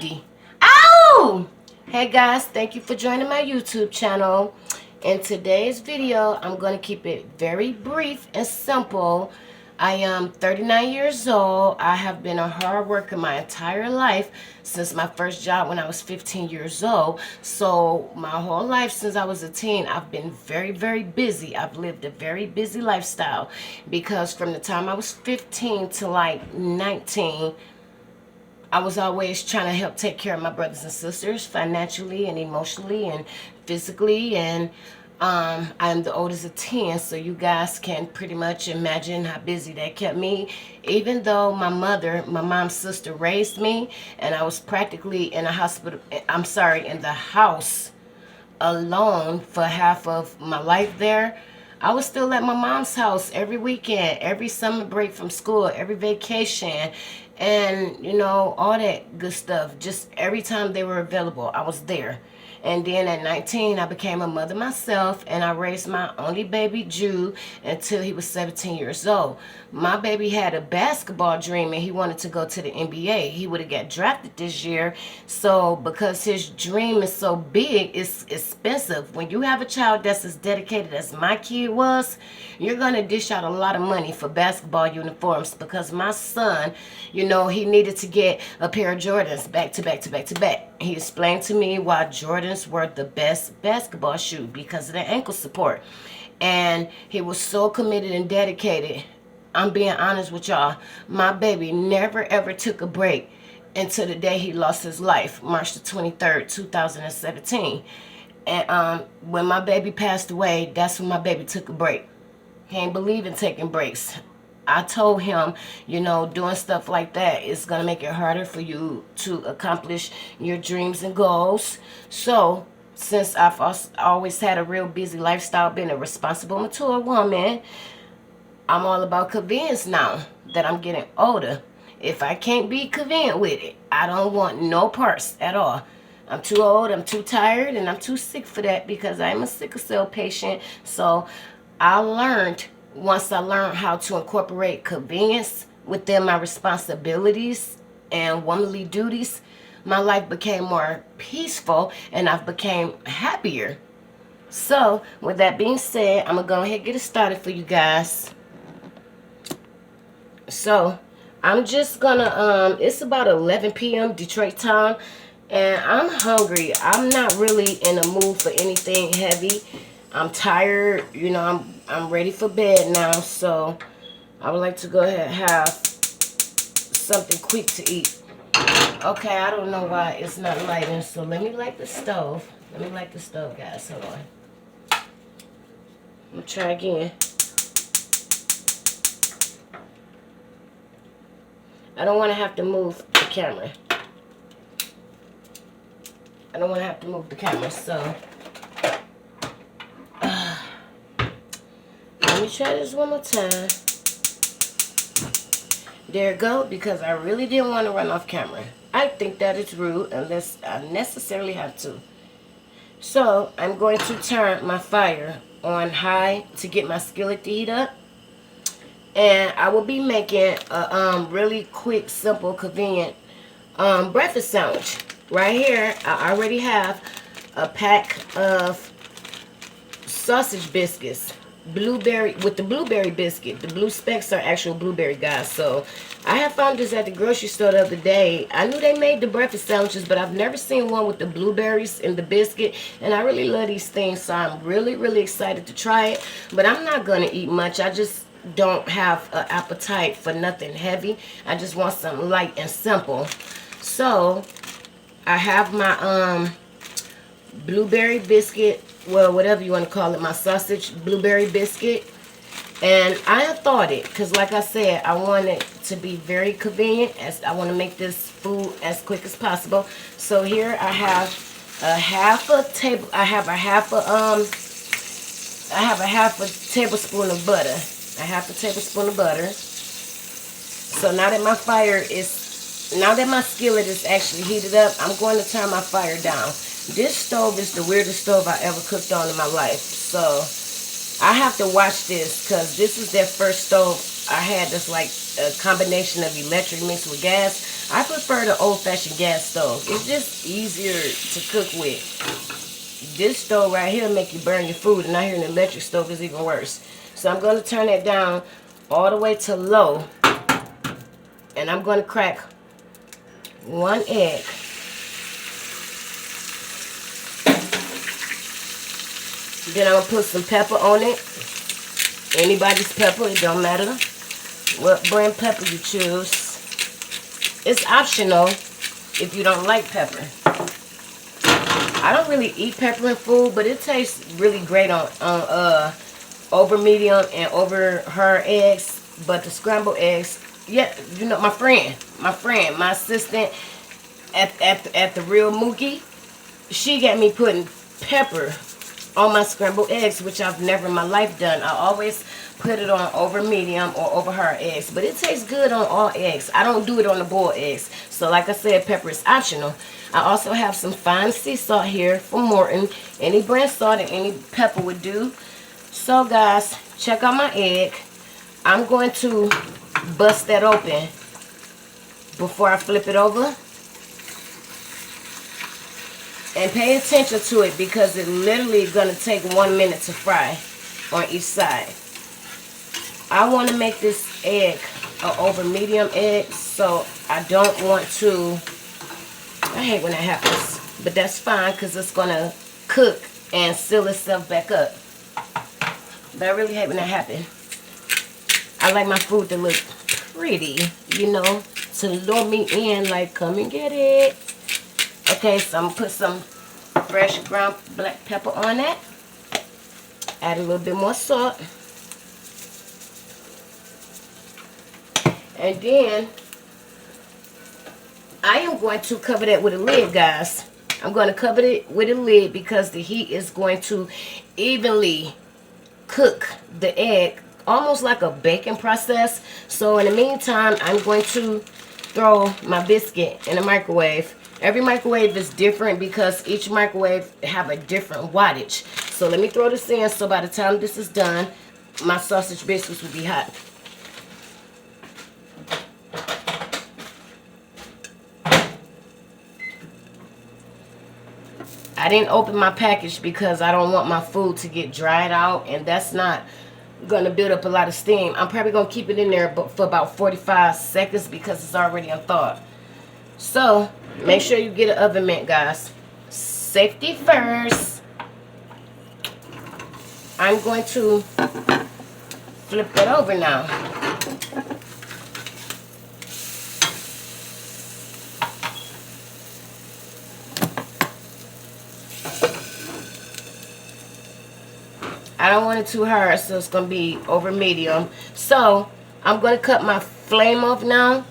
Howdy. Ow! Hey guys, thank you for joining my YouTube channel. In today's video, I'm going to keep it very brief and simple. I am 39 years old. I have been a hard worker my entire life since my first job when I was 15 years old. So my whole life since I was a teen, I've been very, very busy. I've lived a very busy lifestyle because from the time I was 15 to like 19, I was always trying to help take care of my brothers and sisters financially and emotionally and physically. And I'm the oldest of 10, so you guys can pretty much imagine how busy that kept me. Even though my mom's sister raised me, and I was practically in a hospital, in the house alone for half of my life there. I was still at my mom's house every weekend, every summer break from school, every vacation, and you know, all that good stuff. Just every time they were available, I was there. And then at 19, I became a mother myself, and I raised my only baby, Jude, until he was 17 years old. My baby had a basketball dream, and he wanted to go to the NBA. He would have got drafted this year. So because his dream is so big, it's expensive. When you have a child that's as dedicated as my kid was, you're going to dish out a lot of money for basketball uniforms, because my son, you know, he needed to get a pair of Jordans back to back to back to back. He explained to me why Jordans were the best basketball shoe, because of the ankle support. And he was so committed and dedicated. I'm being honest with y'all. My baby never ever took a break until the day he lost his life, March the 23rd, 2017. And when my baby passed away, that's when my baby took a break. He ain't believe in taking breaks. I told him, you know, doing stuff like that is going to make it harder for you to accomplish your dreams and goals. So, since I've always had a real busy lifestyle, being a responsible, mature woman, I'm all about convenience now that I'm getting older. If I can't be convenient with it, I don't want no parts at all. I'm too old, I'm too tired, and I'm too sick for that, because I'm a sickle cell patient. So once I learned how to incorporate convenience within my responsibilities and womanly duties, my life became more peaceful and I've became happier. So with that being said, I'm gonna go ahead and get it started for you guys. So I'm just gonna it's about 11 p.m. Detroit time, and I'm hungry. I'm not really in a mood for anything heavy. I'm tired, you know, I'm ready for bed now, so I would like to go ahead and have something quick to eat. Okay, I don't know why it's not lighting, so let me light the stove. Let me light the stove, guys. Hold on. I'm gonna try again. I don't want to have to move the camera. I don't want to have to move the camera, so let me try this one more time. There it go, because I really didn't want to run off camera. I think that it's rude unless I necessarily have to. So I'm going to turn my fire on high to get my skillet to heat up. And I will be making a really quick, simple, convenient breakfast sandwich. Right here, I already have a pack of sausage biscuits. Blueberry, with the blueberry biscuit. The blue specks are actual blueberry, guys. So I have found this at the grocery store the other day. I knew they made the breakfast sandwiches, but I've never seen one with the blueberries in the biscuit, and I really love these things, so I'm really excited to try it. But I'm not gonna eat much. I just don't have an appetite for nothing heavy. I just want something light and simple. So I have my blueberry biscuit, well, whatever you want to call it, my sausage blueberry biscuit. And I thought it, because like I said, I want it to be very convenient, as I want to make this food as quick as possible. So here I have a half a tablespoon of butter. A half a tablespoon of butter. So now that my skillet is actually heated up, I'm going to turn my fire down. This stove is the weirdest stove I ever cooked on in my life. So I have to watch this, because this is their first stove I had that's like a combination of electric mixed with gas. I prefer the old-fashioned gas stove. It's just easier to cook with. This stove right here make you burn your food, and I hear an electric stove is even worse. So I'm going to turn it down all the way to low, and I'm going to crack 1 egg. Then I'm going to put some pepper on it. Anybody's pepper, it don't matter what brand pepper you choose. It's optional if you don't like pepper. I don't really eat pepper in food, but it tastes really great on over medium and over her eggs. But the scrambled eggs, yeah, you know, my assistant at the Real Mookie, she got me putting pepper on my scrambled eggs, which I've never in my life done. I always put it on over medium or over her eggs, but it tastes good on all eggs. I don't do it on the boiled eggs. So like I said, pepper is optional. I also have some fine sea salt here from Morton. Any brand salt and any pepper would do. So guys, check out my egg. I'm going to bust that open before I flip it over. And pay attention to it because it literally going to take 1 minute to fry on each side. I want to make this egg an over medium egg, so I don't want to, I hate when that happens, but that's fine because it's going to cook and seal itself back up. But I really hate when that happens. I like my food to look pretty, you know, to lure me in, like, come and get it. Okay, so I'm going to put some fresh ground black pepper on that. Add a little bit more salt. And then I am going to cover that with a lid, guys. I'm going to cover it with a lid because the heat is going to evenly cook the egg, almost like a baking process. So in the meantime, I'm going to throw my biscuit in the microwave. Every microwave is different because each microwave have a different wattage. So let me throw this in so by the time this is done, my sausage biscuits will be hot. I didn't open my package because I don't want my food to get dried out, and that's not going to build up a lot of steam. I'm probably going to keep it in there for about 45 seconds because it's already unthawed. So make sure you get an oven mitt, guys. Safety first. I'm going to flip that over now. I don't want it too hard, so it's going to be over medium. So I'm going to cut my flame off now.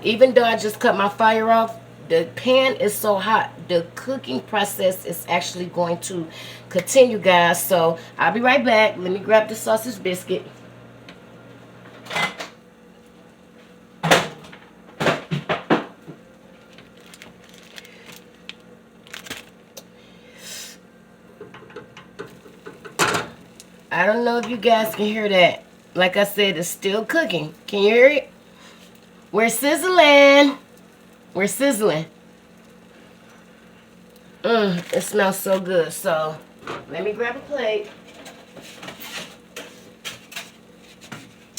Even though I just cut my fire off, the pan is so hot, the cooking process is actually going to continue, guys. So I'll be right back. Let me grab the sausage biscuit. I don't know if you guys can hear that. Like I said, it's still cooking. Can you hear it? We're sizzling. We're sizzling. It smells so good. So let me grab a plate.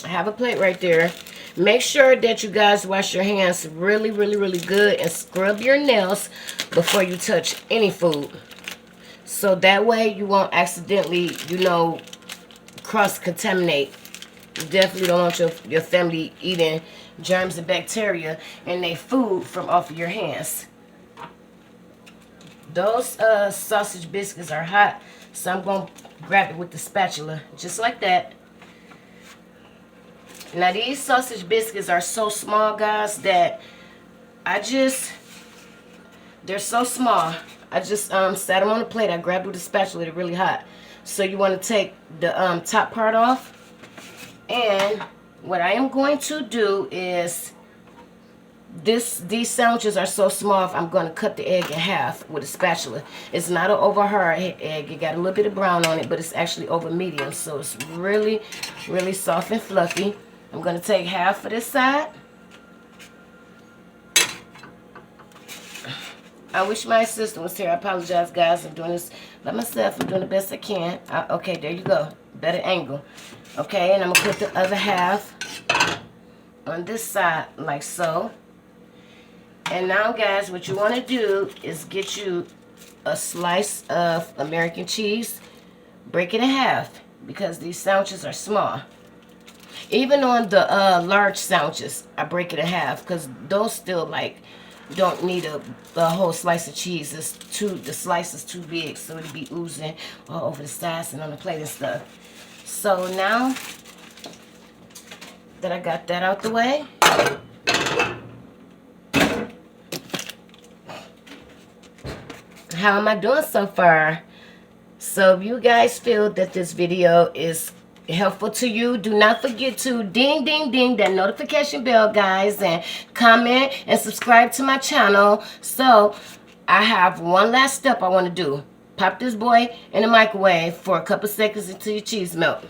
I have a plate right there. Make sure that you guys wash your hands really, really, really good and scrub your nails before you touch any food. So that way you won't accidentally, you know, cross-contaminate. You definitely don't want your family eating germs and bacteria in their food from off of your hands. Those sausage biscuits are hot, so I'm going to grab it with the spatula, just like that. Now these sausage biscuits are so small, guys, that they're so small. I just sat them on the plate. I grabbed it with a spatula. They're really hot. So you want to take the top part off. And what I am going to do is, these sandwiches are so small, I'm going to cut the egg in half with a spatula. It's not an over hard egg. It got a little bit of brown on it, but it's actually over medium. So it's really, really soft and fluffy. I'm going to take half of this side. I wish my assistant was here. I apologize, guys. I'm doing this by myself. I'm doing the best I can. Okay, there you go. Better angle. Okay, and I'm going to put the other half on this side like so. And now, guys, what you want to do is get you a slice of American cheese. Break it in half because these sandwiches are small. Even on the large sandwiches, I break it in half because those still like don't need a whole slice of cheese. The slice is too big, so it'll be oozing all over the sides and on the plate and stuff. So now that I got that out the way, how am I doing so far? So if you guys feel that this video is helpful to you, do not forget to ding that notification bell, guys, and comment and subscribe to my channel. So I have one last step I want to do. Pop this boy in the microwave for a couple seconds until your cheese melt.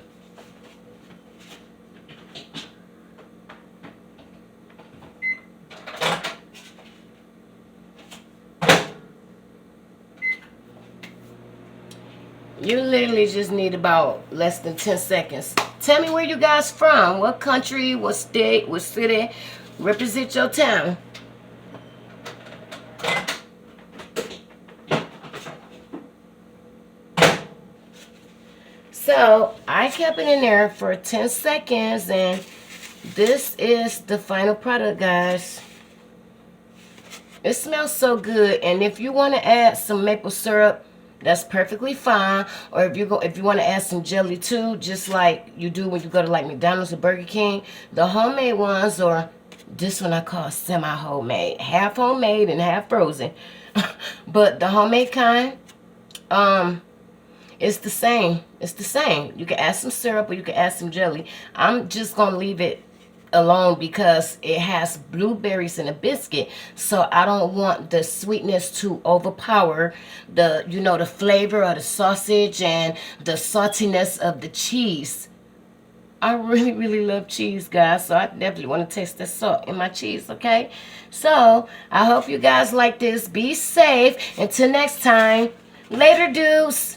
You literally just need about less than 10 seconds. Tell me where you guys from. What country, what state, what city represent your town. So I kept it in there for 10 seconds and this is the final product, guys. It smells so good, and if you want to add some maple syrup, that's perfectly fine. Or if you want to add some jelly too, just like you do when you go to like McDonald's or Burger King, the homemade ones, or this one I call semi-homemade, half homemade and half frozen. But the homemade kind, it's the same. It's the same. You can add some syrup or you can add some jelly. I'm just gonna leave it alone because it has blueberries in a biscuit, so I don't want the sweetness to overpower the, you know, the flavor of the sausage and the saltiness of the cheese. I really love cheese, guys, so I definitely want to taste the salt in my cheese. Okay, so I hope you guys like this. Be safe until next time. Later, dudes.